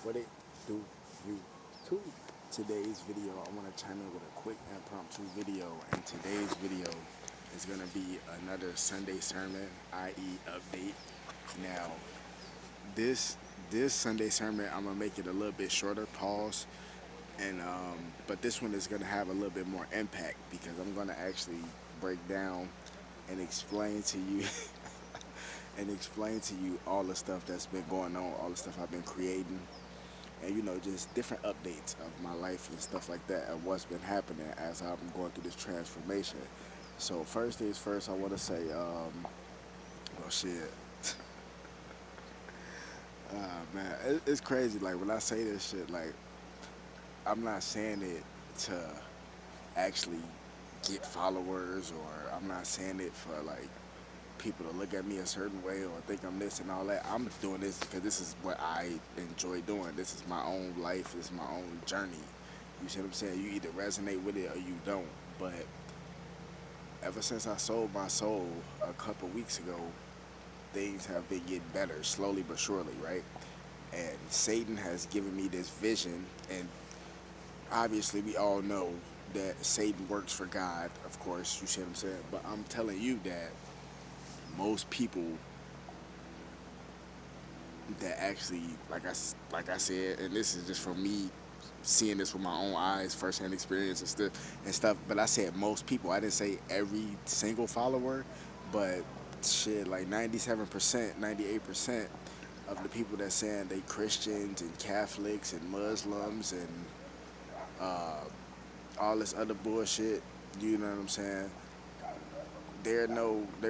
What it do, YouTube? Today's video, I want to chime in with a quick impromptu video, and today's video is going to be another Sunday sermon, i.e., update. Now, this this Sunday sermon, I'm gonna make it a little bit shorter. Pause, and but this one is gonna have a little bit more impact because I'm gonna actually break down and explain to you and explain to you all the stuff that's been going on, all the stuff I've been creating, and just different updates of my life and stuff like that and what's been happening as I'm going through this transformation. So first things first, I want to say, well, shit, man, it's crazy. Like when I say this shit, like I'm not saying it to actually get followers, or I'm not saying it for like people to look at me a certain way or think I'm this and all that. I'm doing this because this is what I enjoy doing. This is my own life. This is my own journey. You see what I'm saying? You either resonate with it or you don't. But ever since I sold my soul a couple weeks ago, things have been getting better, slowly but surely, right? And Satan has given me this vision, and obviously we all know that Satan works for God, of course, you see what I'm saying? But I'm telling you that most people that actually, like I said, and this is just from me seeing this with my own eyes, firsthand experience and stuff. But I said most people. I didn't say every single follower, but shit, like 97%, 98% of the people that saying they Christians and Catholics and Muslims and all this other bullshit. You know what I'm saying? They're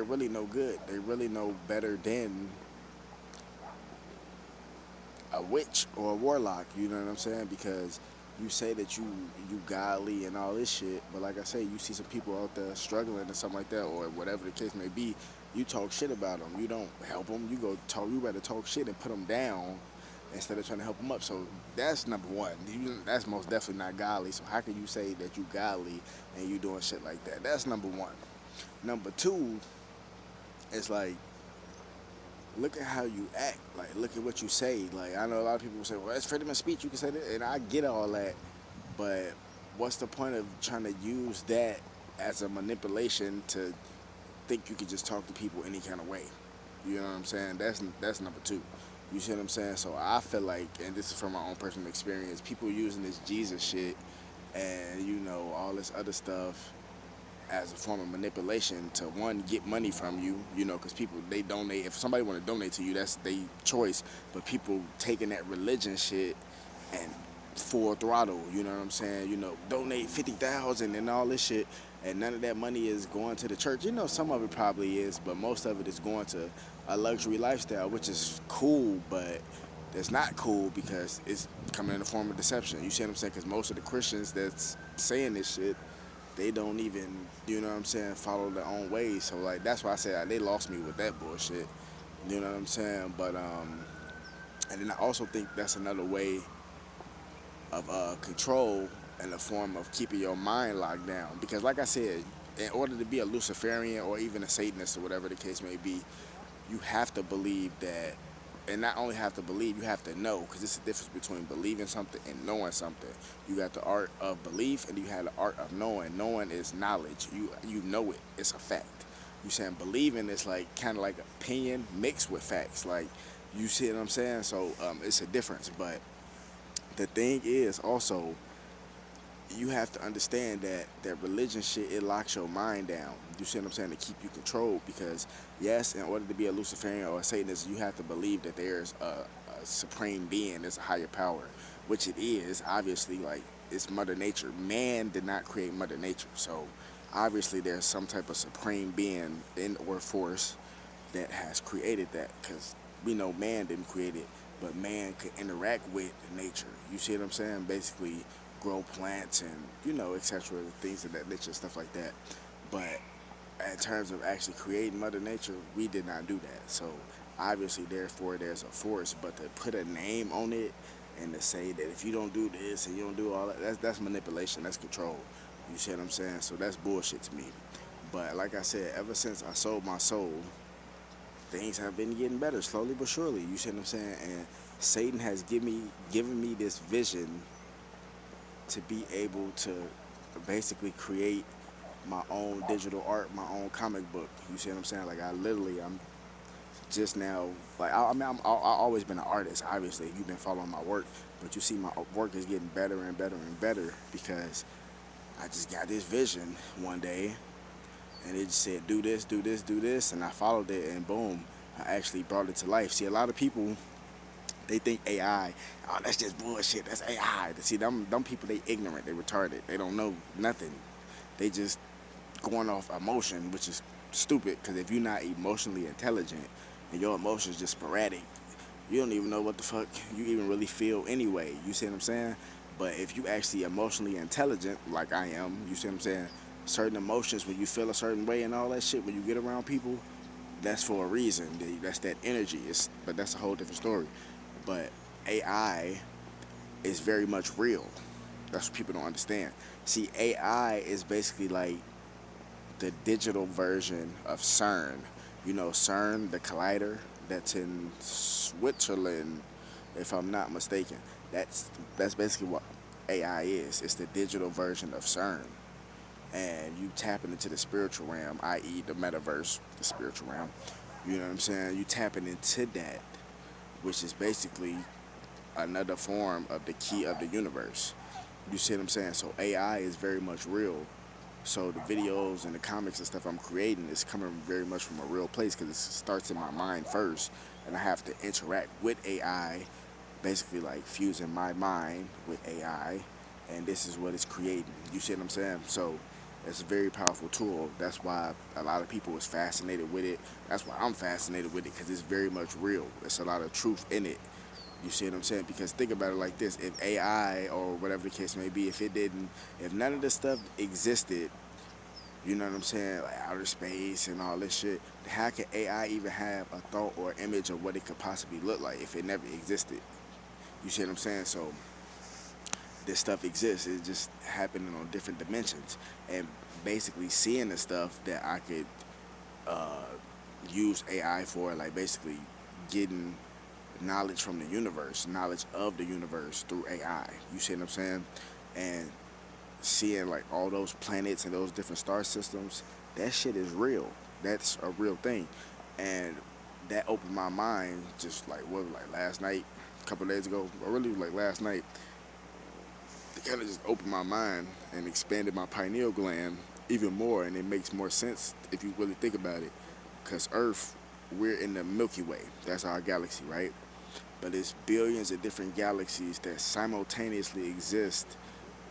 really no good. They really no better than a witch or a warlock. You know what I'm saying? Because you say that you godly and all this shit, but like I say, you see some people out there struggling or something like that, or whatever the case may be. You talk shit about them. You don't help them. You go talk. You rather talk shit and put them down instead of trying to help them up. So that's number one. That's most definitely not godly. So how can you say that you godly and you doing shit like that? That's number one. Number two is like, look at how you act. Like, look at what you say. Like, I know a lot of people say, well, that's freedom of speech. You can say that. And I get all that. But what's the point of trying to use that as a manipulation to think you can just talk to people any kind of way? You know what I'm saying? That's number two. You see what I'm saying? So I feel like, and this is from my own personal experience, people using this Jesus shit and, all this other stuff as a form of manipulation to, one, get money from you, because people, they donate. If somebody want to donate to you, that's their choice. But people taking that religion shit and full throttle, you know what I'm saying? Donate 50,000 and all this shit, and none of that money is going to the church. Some of it probably is, but most of it is going to a luxury lifestyle, which is cool, but that's not cool because it's coming in the form of deception. You see what I'm saying? Because most of the Christians that's saying this shit, they don't even, follow their own ways. So like that's why I said they lost me with that bullshit. You know what I'm saying? But and then I also think that's another way of control in the form of keeping your mind locked down. Because like I said, in order to be a Luciferian or even a Satanist or whatever the case may be, you have to believe that, and not only have to believe, you have to know, because it's the difference between believing something and knowing something. You got the art of belief and you have the art of knowing. Knowing is knowledge. You know it. It's a fact. You saying believing is like kind of like opinion mixed with facts. Like, you see what I'm saying? So it's a difference. But the thing is also, you have to understand that religion shit, it locks your mind down. You see what I'm saying? To keep you controlled, because yes, in order to be a Luciferian or a Satanist, you have to believe that there's a supreme being, there's a higher power, which it is. Obviously, like, it's Mother Nature. Man did not create Mother Nature, so obviously there's some type of supreme being in or force that has created that, because we know man didn't create it, but man could interact with nature. You see what I'm saying? Basically, grow plants and etc. Things of that nature, stuff like that. But in terms of actually creating Mother Nature, we did not do that. So obviously, therefore, there's a force. But to put a name on it and to say that if you don't do this and you don't do all that, that's manipulation. That's control. You see what I'm saying? So that's bullshit to me. But like I said, ever since I sold my soul, things have been getting better slowly but surely. You see what I'm saying? And Satan has given me this vision to be able to basically create my own digital art, my own comic book. You see what I'm saying? Like I'm just now, like I mean, I always been an artist. Obviously, if you've been following my work, but you see my work is getting better and better and better because I just got this vision one day, and it just said do this, do this, do this, and I followed it, and boom, I actually brought it to life. See, a lot of people they think AI, oh, that's just bullshit. That's AI. See, them people, they ignorant, they retarded, they don't know nothing. They just going off emotion, which is stupid. Because if you're not emotionally intelligent and your emotions just sporadic, you don't even know what the fuck you even really feel anyway. You see what I'm saying? But if you actually emotionally intelligent, like I am, you see what I'm saying? Certain emotions, when you feel a certain way and all that shit, when you get around people, that's for a reason. That's that energy. But that's a whole different story. But AI is very much real. That's what people don't understand. See, AI is basically like the digital version of CERN. You know, CERN, the collider that's in Switzerland, if I'm not mistaken. That's basically what AI is. It's the digital version of CERN. And you tapping into the spiritual realm, i.e., the metaverse, the spiritual realm. You know what I'm saying? You tapping into that, which is basically another form of the key of the universe. You see what I'm saying? So AI is very much real. So the videos and the comics and stuff I'm creating is coming very much from a real place because it starts in my mind first, and I have to interact with AI, basically like fusing my mind with AI, and this is what it's creating. You see what I'm saying? So it's a very powerful tool. That's why a lot of people is fascinated with it. That's why I'm fascinated with it because it's very much real. There's a lot of truth in it. You see what I'm saying? Because think about it like this: if AI or whatever the case may be, if none of this stuff existed, you know what I'm saying, like outer space and all this shit, how could AI even have a thought or image of what it could possibly look like if it never existed? You see what I'm saying? So this stuff exists. It's just happening on different dimensions, and basically seeing the stuff that I could uh, use AI for, like basically getting knowledge from the universe, knowledge of the universe through AI. You see what I'm saying? And seeing like all those planets and those different star systems, that shit is real. That's a real thing. And that opened my mind just like what like last night, a couple of days ago, or really like last night. It kind of just opened my mind and expanded my pineal gland even more, and it makes more sense if you really think about it. Cause Earth, we're in the Milky Way. That's our galaxy, right? But it's billions of different galaxies that simultaneously exist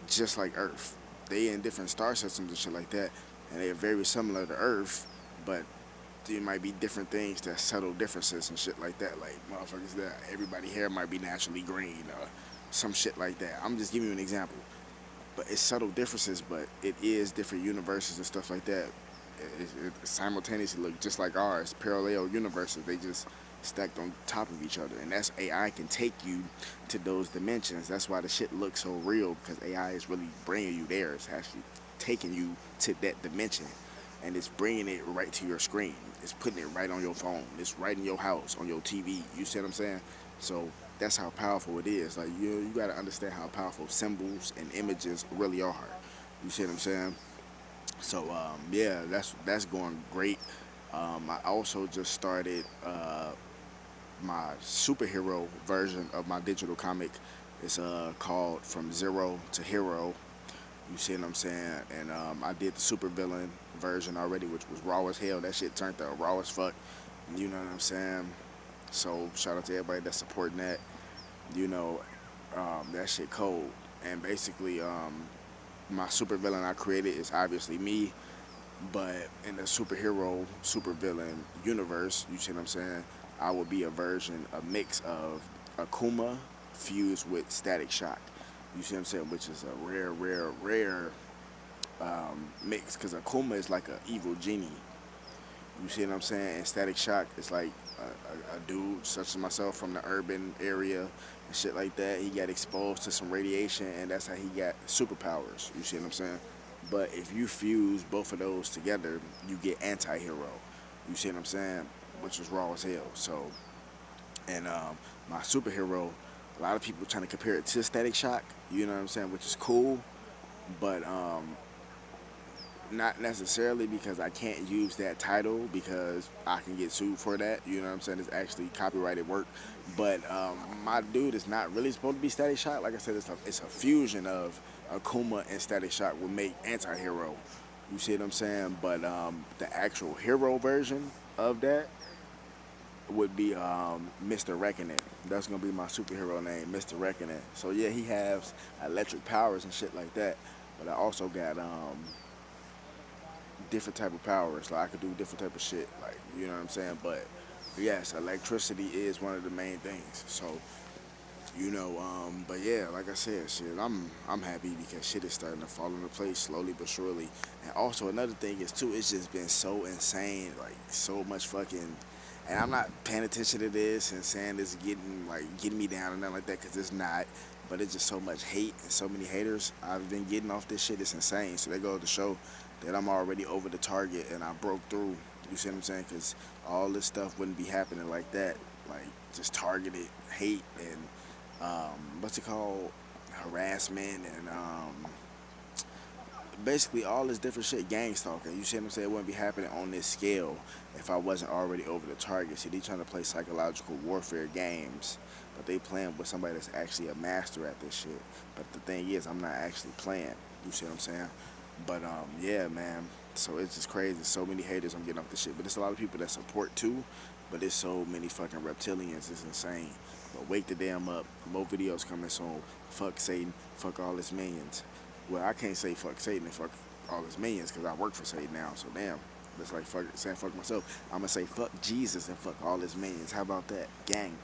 just like Earth. They in different star systems and shit like that, and they're very similar to Earth, but there might be different things that subtle differences and shit like that. Like motherfuckers that everybody hair might be naturally green or some shit like that. I'm just giving you an example. But it's subtle differences, but it is different universes and stuff like that. It simultaneously look just like ours, parallel universes. They just stacked on top of each other, and that's AI can take you to those dimensions. That's why the shit looks so real because AI is really bringing you there. It's actually taking you to that dimension, and it's bringing it right to your screen. It's putting it right on your phone. It's right in your house on your TV. You see what I'm saying? So that's how powerful it is. Like you got to understand how powerful symbols and images really are. You see what I'm saying? So yeah, that's going great. I also just started my superhero version of my digital comic. It's called From Zero to Hero. You see what I'm saying? And I did the supervillain version already, which was raw as hell. That shit turned out raw as fuck. You know what I'm saying? So shout out to everybody that's supporting that. You know, that shit cold. And basically, my supervillain I created is obviously me, but in the supervillain universe, you see what I'm saying? I will be a version, a mix of Akuma fused with Static Shock. You see what I'm saying? Which is a rare mix. Because Akuma is like an evil genie. You see what I'm saying? And Static Shock is like a dude such as myself from the urban area and shit like that. He got exposed to some radiation, and that's how he got superpowers. You see what I'm saying? But if you fuse both of those together, you get anti-hero. You see what I'm saying? which was raw as hell. So, and my superhero, a lot of people trying to compare it to Static Shock. You know what I'm saying, which is cool, but not necessarily because I can't use that title because I can get sued for that. You know what I'm saying? It's actually copyrighted work. But my dude is not really supposed to be Static Shock. Like I said, it's a fusion of Akuma and Static Shock would make anti-hero. You see what I'm saying? But the actual hero version of that would be Mr. Reckoning. That's gonna be my superhero name, Mr. Reckoning. So yeah, he has electric powers and shit like that. But I also got different type of powers. Like I could do different type of shit. Like you know what I'm saying. But yes, electricity is one of the main things. So but yeah, like I said, shit, I'm happy because shit is starting to fall into place slowly but surely. And also another thing is too, it's just been so insane, like so much fucking. And I'm not paying attention to this and saying this getting me down and nothing like that because it's not. But it's just so much hate and so many haters I've been getting off this shit. It's insane. So they go to show that I'm already over the target and I broke through. You see what I'm saying? Because all this stuff wouldn't be happening like that. Like just targeted hate and what's it called, harassment and basically all this different shit, gang stalking. You see what I'm saying? It wouldn't be happening on this scale if I wasn't already over the target. See, they trying to play psychological warfare games, but they playing with somebody that's actually a master at this shit. But the thing is, I'm not actually playing. You see what I'm saying? But yeah, man. So it's just crazy. So many haters I'm getting off this shit. But there's a lot of people that support too. But there's so many fucking reptilians. It's insane. But wake the damn up. More videos coming soon. Fuck Satan. Fuck all his minions. Well, I can't say fuck Satan and fuck all his minions because I work for Satan now. So damn. That's like saying fuck myself. I'm gonna say fuck Jesus and fuck all his minions. How about that, gang?